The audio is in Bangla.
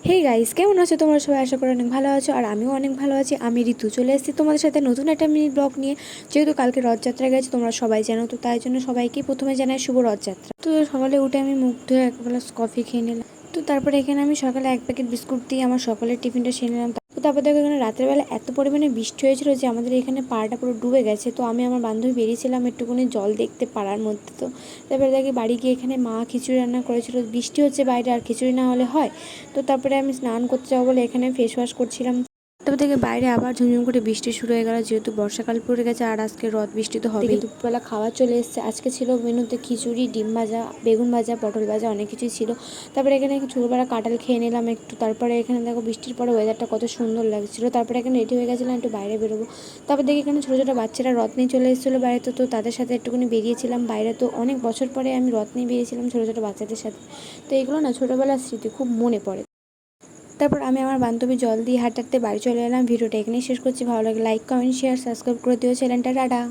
হে গাইস, কেমন আছো তোমরা সবাই? আশা করি অনেক ভালো আছো, আর আমিও অনেক ভালো আছি। আমি ঋতু চলে এসেছি তোমাদের সাথে নতুন একটা মিনি ব্লগ নিয়ে। যেহেতু কালকে রথযাত্রা গেছে, তোমরা সবাই জানো, তো তাই জন্য সবাইকে প্রথমে জানাই শুভ রথযাত্রা। তো সকালে উঠে আমি মুখ ধুয়ে এক গ্লাস কফি খেয়ে নিলাম। তো তারপরে এখানে আমি সকালে এক প্যাকেট বিস্কুট দিয়ে আমার সকালের টিফিনটা সেরে নিলাম। তো তারপর দেখো এখানে রাতের বেলা এত পরিমাণে বৃষ্টি হয়েছিল যে আমাদের এখানে পাড়াটা পুরো ডুবে গেছে। তো আমি আমার বান্ধবী বেরিয়েছিলাম একটুখানি জল দেখতে পাড়ার মধ্যে। তো তারপরে দেখি বাড়ি গিয়ে এখানে মা খিচুড়ি রান্না করেছিল। বৃষ্টি হচ্ছে বাইরে, আর খিচুড়ি না হলে হয়? তো তারপরে আমি স্নান করতে যাবো বলে এখানে ফেস ওয়াশ করছিলাম। তারপর থেকে বাইরে আবার ঝুমঝুম করে বৃষ্টি শুরু হয়ে গেল, যেহেতু বর্ষাকাল পড়ে গেছে আর আজকে রথ বৃষ্টি তো হবে। দুপুরবেলা খাওয়া চলে এসেছে। আজকে ছিল মেনুতে খিচুড়ি, ডিম ভাজা, বেগুন ভাজা, পটল ভাজা, অনেক কিছুই ছিল। তারপরে এখানে ছোটোবেলা কাঁঠাল খেয়ে নিলাম একটু। তারপরে এখানে দেখো বৃষ্টির পরে ওয়েদারটা কত সুন্দর লাগছিল। তারপরে এখানে রেডি হয়ে গেছিলাম একটু বাইরে বেরোবো। তারপর দেখি এখানে ছোটো ছোটো বাচ্চারা রথ নিয়ে চলে এসেছিলো বাইরেতে, তো তাদের সাথে একটুখানি বেরিয়েছিলাম বাইরে। তো অনেক বছর পরে আমি রথ নিয়ে বেরিয়েছিলাম ছোটো ছোটো বাচ্চাদের সাথে। তো এগুলো না ছোটোবেলার স্মৃতি, খুব মনে পড়ে। তারপর আমি আমার বান্ধবী জল দিয়ে হাঁটতে হাঁটতে বাড়ি চলে এলাম। ভিডিওটা এখানেই শেষ করছি। ভালো লাগে লাইক, কমেন্ট, শেয়ার, সাবস্ক্রাইব করে দিও চ্যানেলটা। টাটা।